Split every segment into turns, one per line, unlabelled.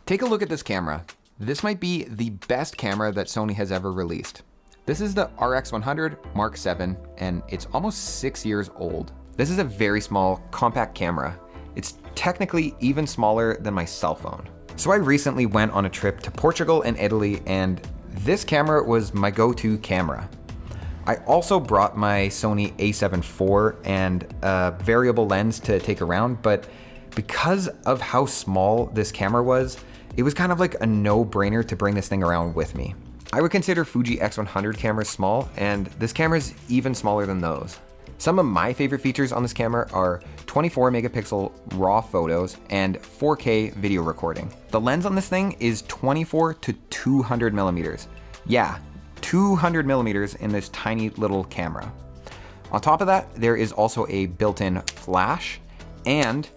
Take a look at this camera. This might be the best camera that Sony has ever released. This is the RX100 Mark VII, and it's almost 6 years old. This is a very small, compact camera. It's technically even smaller than my cell phone. So I recently went on a trip to Portugal and Italy, and this camera was my go-to camera. I also brought my Sony a7 IV and a variable lens to take around, but because of how small this camera was, it was kind of like a no-brainer to bring this thing around with me. I would consider Fuji X100 cameras small, and this camera is even smaller than those. Some of my favorite features on this camera are 24 megapixel raw photos and 4K video recording. The lens on this thing is 24 to 200 millimeters. Yeah, 200 millimeters in this tiny little camera. On top of that, there is also a built-in flash, and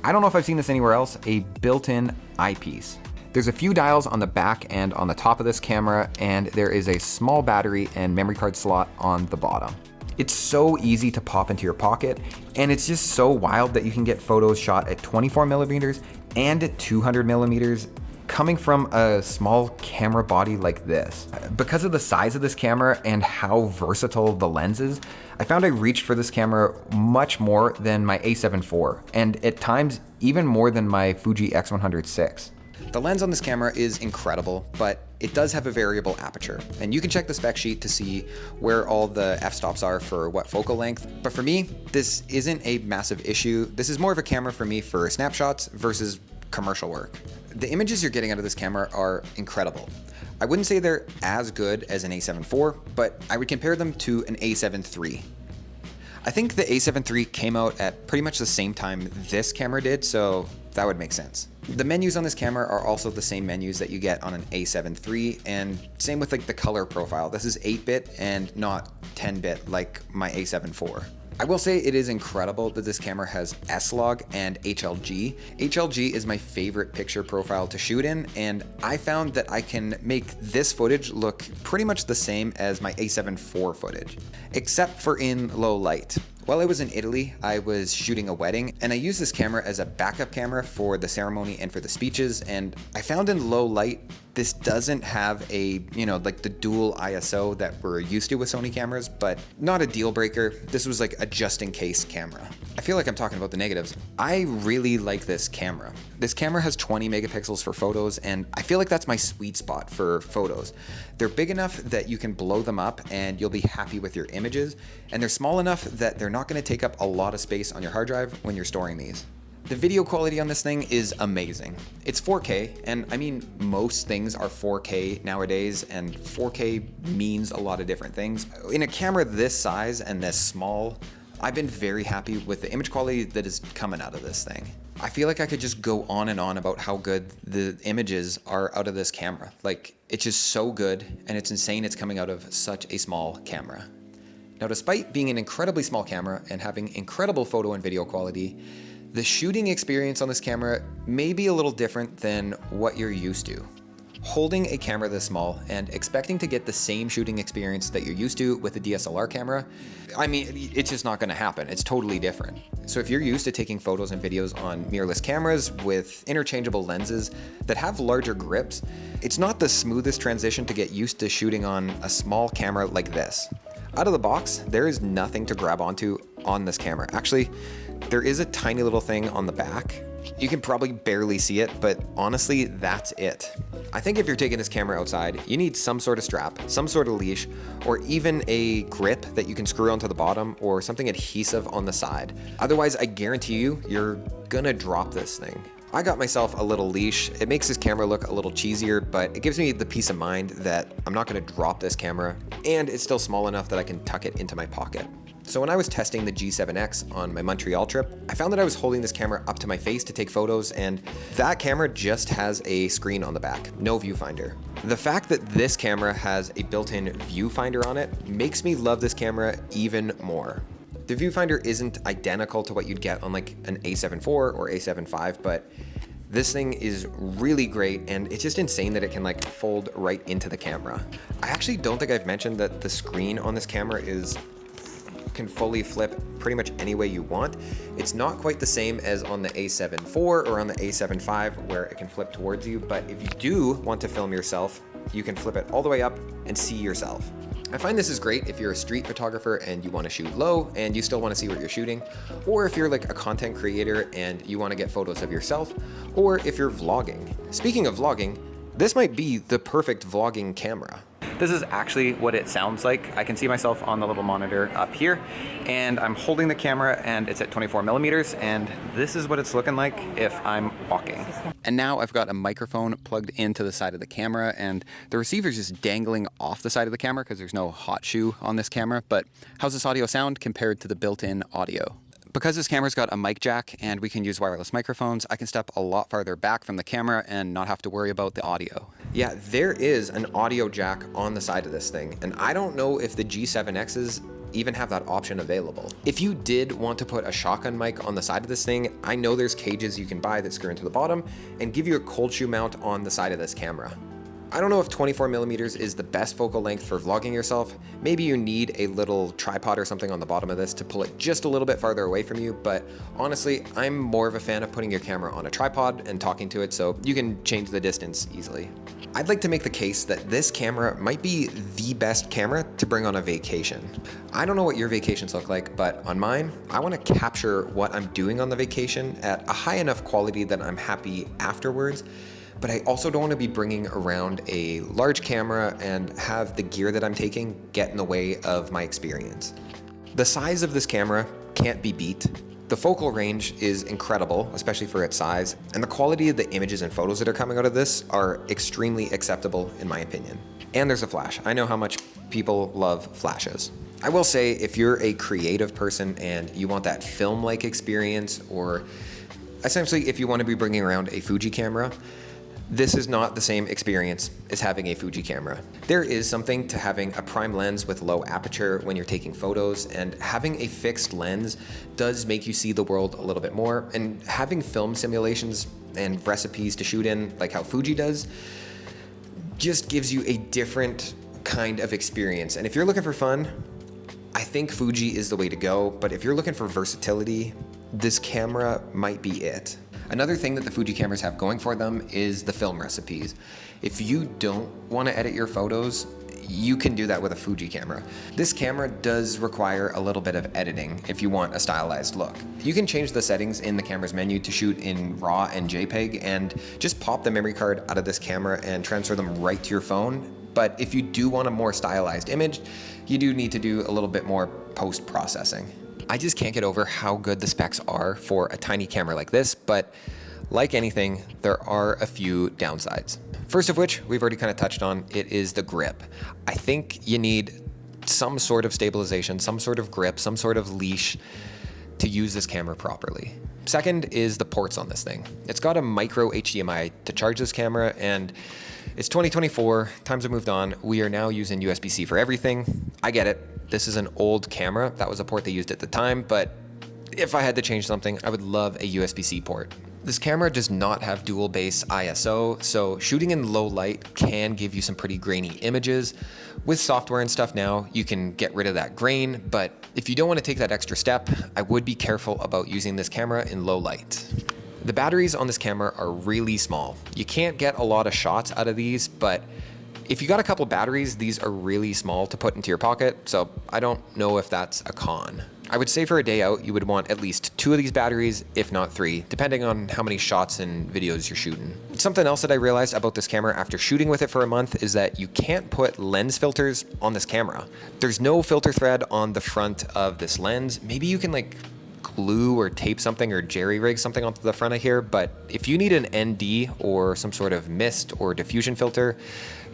I don't know if I've seen this anywhere else, a built-in eyepiece. There's a few dials on the back and on the top of this camera, and there is a small battery and memory card slot on the bottom. It's so easy to pop into your pocket, and it's just so wild that you can get photos shot at 24 millimeters and at 200 millimeters coming from a small camera body like this. Because of the size of this camera and how versatile the lens is, I found I reached for this camera much more than my a7 IV, and at times even more than my Fuji X100 VI. The lens on this camera is incredible, but it does have a variable aperture, and you can check the spec sheet to see where all the f-stops are for what focal length. But for me, this isn't a massive issue. This is more of a camera for me for snapshots versus commercial work. The images you're getting out of this camera are incredible. I wouldn't say they're as good as an a7 IV, but I would compare them to an a7 III. I think the a7 III came out at pretty much the same time this camera did, so that would make sense. The menus on this camera are also the same menus that you get on an a7 III, and same with like the color profile. This is 8-bit and not 10-bit like my a7 IV. I will say it is incredible that this camera has S-Log and HLG. HLG is my favorite picture profile to shoot in, and I found that I can make this footage look pretty much the same as my a7 IV footage, except for in low light. While I was in Italy, I was shooting a wedding, and I used this camera as a backup camera for the ceremony and for the speeches, and I found in low light, this doesn't have a, like the dual ISO that we're used to with Sony cameras, but not a deal breaker. This was like a just in case camera. I feel like I'm talking about the negatives. I really like this camera. This camera has 20 megapixels for photos, and I feel like that's my sweet spot for photos. They're big enough that you can blow them up and you'll be happy with your images, and they're small enough that they're not going to take up a lot of space on your hard drive when you're storing these. The video quality on this thing is amazing. It's 4K, and I mean, most things are 4K nowadays, and 4K means a lot of different things. In a camera this size and this small, I've been very happy with the image quality that is coming out of this thing. I feel like I could just go on and on about how good the images are out of this camera. Like, it's just so good, and it's insane it's coming out of such a small camera. Now, despite being an incredibly small camera and having incredible photo and video quality, the shooting experience on this camera may be a little different than what you're used to. Holding a camera this small and expecting to get the same shooting experience that you're used to with a DSLR camera, I mean, it's just not going to happen. It's totally different. So if you're used to taking photos and videos on mirrorless cameras with interchangeable lenses that have larger grips, it's not the smoothest transition to get used to shooting on a small camera like this. Out of the box, there is nothing to grab onto on this camera. Actually, there is a tiny little thing on the back. You can probably barely see it, but honestly, that's it. I think if you're taking this camera outside, you need some sort of strap, some sort of leash, or even a grip that you can screw onto the bottom or something adhesive on the side. Otherwise, I guarantee you, you're gonna drop this thing. I got myself a little leash. It makes this camera look a little cheesier, but it gives me the peace of mind that I'm not gonna drop this camera, and it's still small enough that I can tuck it into my pocket. So when I was testing the G7X on my Montreal trip, I found that I was holding this camera up to my face to take photos, and that camera just has a screen on the back, no viewfinder. The fact that this camera has a built-in viewfinder on it makes me love this camera even more. The viewfinder isn't identical to what you'd get on like an a7 IV or a7 V, but this thing is really great, and it's just insane that it can like fold right into the camera. I actually don't think I've mentioned that the screen on this camera is can fully flip pretty much any way you want. It's not quite the same as on the a7 IV or on the a7 V where it can flip towards you, but if you do want to film yourself, you can flip it all the way up and see yourself. I find this is great if you're a street photographer and you want to shoot low and you still want to see what you're shooting, or if you're like a content creator and you want to get photos of yourself, or if you're vlogging. Speaking of vlogging, this might be the perfect vlogging camera. This is actually what it sounds like. I can see myself on the little monitor up here, and I'm holding the camera and it's at 24 millimeters, and this is what it's looking like if I'm walking. And now I've got a microphone plugged into the side of the camera, and the receiver's just dangling off the side of the camera because there's no hot shoe on this camera. But how's this audio sound compared to the built-in audio? Because this camera's got a mic jack and we can use wireless microphones, I can step a lot farther back from the camera and not have to worry about the audio. Yeah, there is an audio jack on the side of this thing, and I don't know if the G7Xs even have that option available. If you did want to put a shotgun mic on the side of this thing, I know there's cages you can buy that screw into the bottom and give you a cold shoe mount on the side of this camera. I don't know if 24 millimeters is the best focal length for vlogging yourself. Maybe you need a little tripod or something on the bottom of this to pull it just a little bit farther away from you, but honestly, I'm more of a fan of putting your camera on a tripod and talking to it so you can change the distance easily. I'd like to make the case that this camera might be the best camera to bring on a vacation. I don't know what your vacations look like, but on mine, I want to capture what I'm doing on the vacation at a high enough quality that I'm happy afterwards. But I also don't want to be bringing around a large camera and have the gear that I'm taking get in the way of my experience. The size of this camera can't be beat. The focal range is incredible, especially for its size, and the quality of the images and photos that are coming out of this are extremely acceptable in my opinion. And there's a flash. I know how much people love flashes. I will say, if you're a creative person and you want that film-like experience, or essentially if you want to be bringing around a Fuji camera, this is not the same experience as having a Fuji camera. There is something to having a prime lens with low aperture when you're taking photos, and having a fixed lens does make you see the world a little bit more, and having film simulations and recipes to shoot in, like how Fuji does, just gives you a different kind of experience. And if you're looking for fun, I think Fuji is the way to go, but if you're looking for versatility, this camera might be it. Another thing that the Fuji cameras have going for them is the film recipes. If you don't want to edit your photos, you can do that with a Fuji camera. This camera does require a little bit of editing if you want a stylized look. You can change the settings in the camera's menu to shoot in RAW and JPEG, and just pop the memory card out of this camera and transfer them right to your phone. But if you do want a more stylized image, you do need to do a little bit more post-processing. I just can't get over how good the specs are for a tiny camera like this, but like anything, there are a few downsides. First of which, we've already kind of touched on, it is the grip. I think you need some sort of stabilization, some sort of grip, some sort of leash to use this camera properly. Second is the ports on this thing. It's got a micro HDMI to charge this camera, and it's 2024, times have moved on. We are now using USB-C for everything. I get it. This is an old camera. That was a port they used at the time, but if I had to change something, I would love a USB-C port. This camera does not have dual base ISO, so shooting in low light can give you some pretty grainy images. With software and stuff now, you can get rid of that grain, but if you don't want to take that extra step, I would be careful about using this camera in low light. The batteries on this camera are really small. You can't get a lot of shots out of these, but if you got a couple batteries, these are really small to put into your pocket, so I don't know if that's a con. I would say for a day out, you would want at least 2 of these batteries, if not 3, depending on how many shots and videos you're shooting. Something else that I realized about this camera after shooting with it for a month is that you can't put lens filters on this camera. There's no filter thread on the front of this lens. Maybe you can like glue or tape something or jerry-rig something onto the front of here, but if you need an ND or some sort of mist or diffusion filter,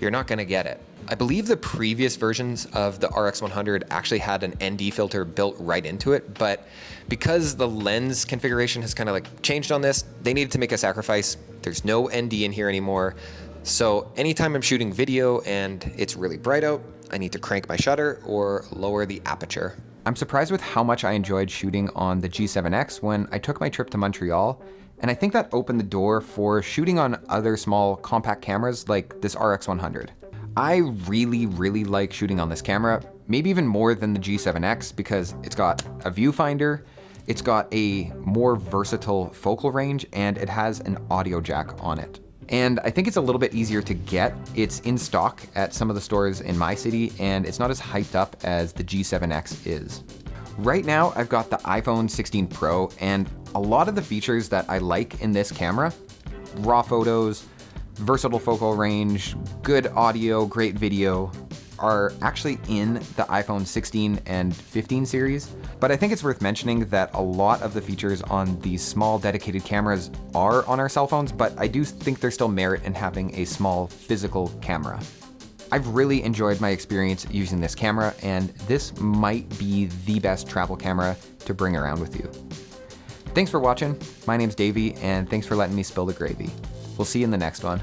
you're not gonna get it. I believe the previous versions of the RX100 actually had an ND filter built right into it, but because the lens configuration has kind of like changed on this, they needed to make a sacrifice. There's no ND in here anymore. So anytime I'm shooting video and it's really bright out, I need to crank my shutter or lower the aperture. I'm surprised with how much I enjoyed shooting on the G7X when I took my trip to Montreal, and I think that opened the door for shooting on other small compact cameras like this RX100. I really like shooting on this camera, maybe even more than the G7X, because it's got a viewfinder, it's got a more versatile focal range, and it has an audio jack on it. And I think it's a little bit easier to get. It's in stock at some of the stores in my city, and it's not as hyped up as the G7X is. Right now, I've got the iPhone 16 Pro, and a lot of the features that I like in this camera, raw photos, versatile focal range, good audio, great video, are actually in the iPhone 16 and 15 series. But I think it's worth mentioning that a lot of the features on these small dedicated cameras are on our cell phones, but I do think there's still merit in having a small physical camera. I've really enjoyed my experience using this camera, and this might be the best travel camera to bring around with you. Thanks for watching. My name's Davey, and thanks for letting me spill the gravy. We'll see you in the next one.